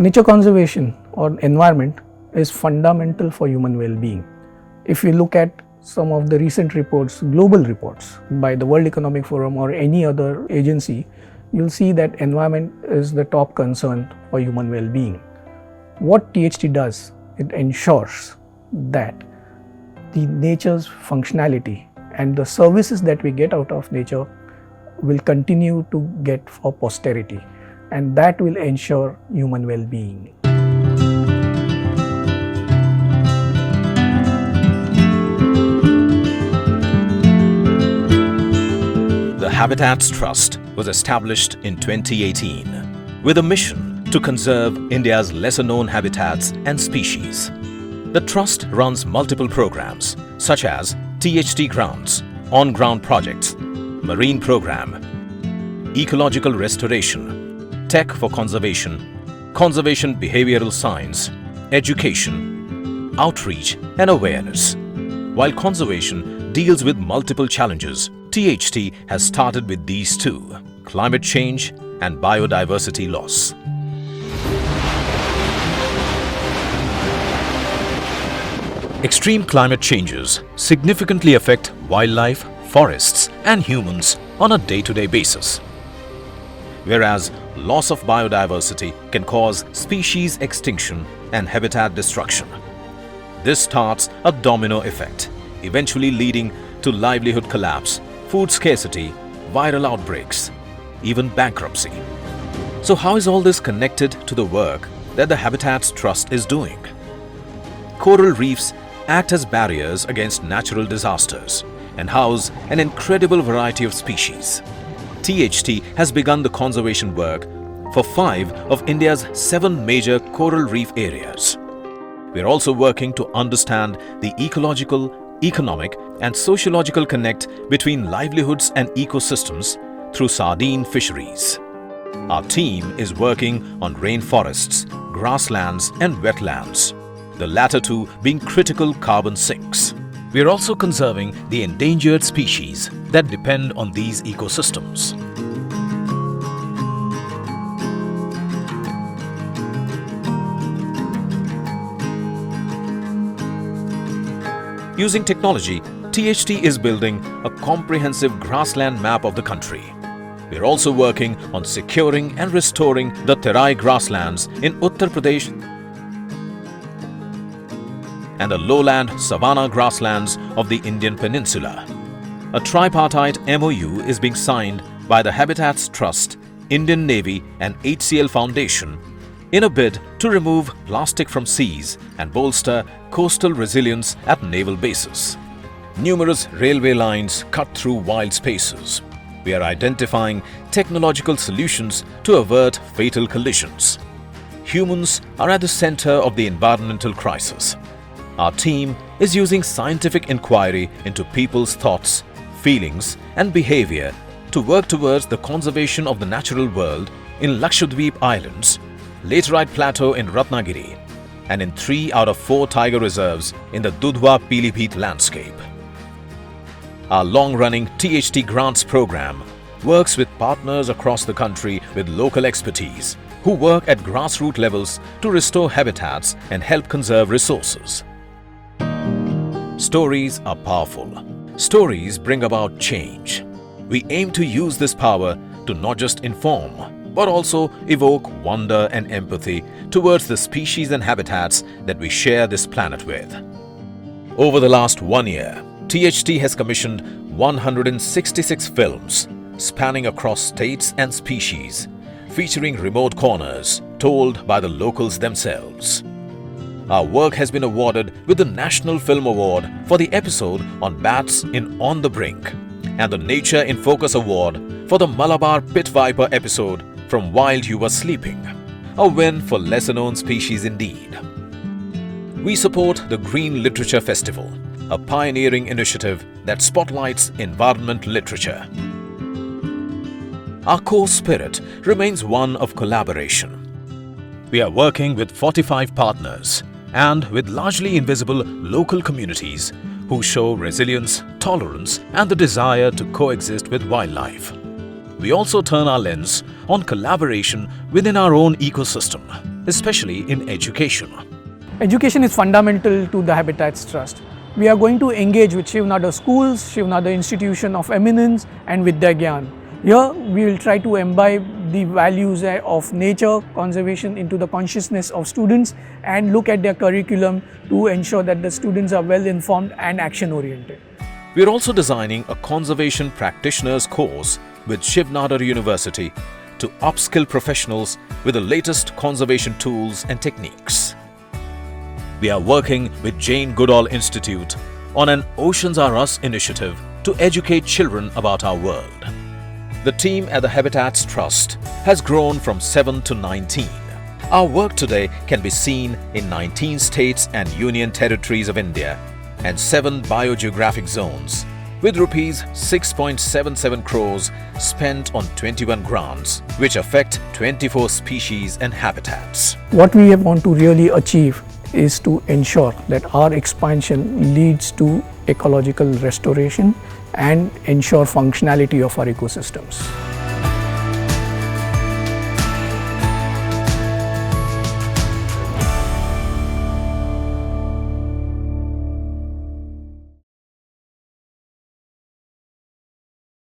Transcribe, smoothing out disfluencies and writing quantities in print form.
Nature conservation or environment is fundamental for human well-being. If we look at some of the recent reports, global reports by the World Economic Forum or any other agency, you'll see that environment is the top concern for human well-being. What THT does, it ensures that the nature's functionality and the services that we get out of nature will continue to get for posterity, and that will ensure human well-being. The Habitats Trust was established in 2018 with a mission to conserve India's lesser-known habitats and species. The Trust runs multiple programs such as THT Grants, on-ground projects, marine program, ecological restoration, tech for conservation, conservation behavioral science, education, outreach and awareness. While conservation deals with multiple challenges, THT has started with these two: climate change and biodiversity loss. Extreme climate changes significantly affect wildlife, forests and humans on a day-to-day basis. Whereas loss of biodiversity can cause species extinction and habitat destruction. This starts a domino effect, eventually leading to livelihood collapse, food scarcity, viral outbreaks, even bankruptcy. So how is all this connected to the work that the Habitats Trust is doing? Coral reefs act as barriers against natural disasters and house an incredible variety of species. THT has begun the conservation work for 5 of India's 7 major coral reef areas. We are also working to understand the ecological, economic and sociological connect between livelihoods and ecosystems through sardine fisheries. Our team is working on rainforests, grasslands and wetlands, the latter two being critical carbon sinks. We are also conserving the endangered species that depend on these ecosystems. Using technology, THT is building a comprehensive grassland map of the country. We are also working on securing and restoring the Terai grasslands in Uttar Pradesh and the lowland savanna grasslands of the Indian Peninsula. A tripartite MOU is being signed by the Habitats Trust, Indian Navy and HCL Foundation in a bid to remove plastic from seas and bolster coastal resilience at naval bases. Numerous railway lines cut through wild spaces. We are identifying technological solutions to avert fatal collisions. Humans are at the center of the environmental crisis. Our team is using scientific inquiry into people's thoughts, feelings and behavior to work towards the conservation of the natural world in Lakshadweep Islands, Laterite Plateau in Ratnagiri, and in 3 out of 4 tiger reserves in the Dudhwa Pilibhit landscape. Our long-running THT Grants program works with partners across the country with local expertise who work at grassroots levels to restore habitats and help conserve resources. Stories are powerful. Stories bring about change. We aim to use this power to not just inform, but also evoke wonder and empathy towards the species and habitats that we share this planet with. Over the last 1 year, THT has commissioned 166 films spanning across states and species, featuring remote corners told by the locals themselves. Our work has been awarded with the National Film Award for the episode on bats in On the Brink and the Nature in Focus Award for the Malabar Pit Viper episode From While You Were Sleeping, a win for lesser-known species indeed. We support the Green Literature Festival, a pioneering initiative that spotlights environment literature. Our core spirit remains one of collaboration. We are working with 45 partners and with largely invisible local communities who show resilience, tolerance and the desire to coexist with wildlife. We also turn our lens on collaboration within our own ecosystem. especially in education. Education is fundamental to the Habitats Trust. We are going to engage with Shiv Nadar schools, Shiv Nadar Institution of Eminence and Vidya Gyan. Here we will try to imbibe the values of nature conservation into the consciousness of students and look at their curriculum to ensure that the students are well informed and action oriented. We are also designing a conservation practitioners course with Shiv Nadar University to upskill professionals with the latest conservation tools and techniques. We are working with Jane Goodall Institute on an Oceans Are Us initiative to educate children about our world. The team at the Habitats Trust has grown from 7 to 19. Our work today can be seen in 19 states and union territories of India and 7 biogeographic zones, with rupees 6.77 crores spent on 21 grants, which affect 24 species and habitats. What we want to really achieve is to ensure that our expansion leads to ecological restoration and ensure functionality of our ecosystems.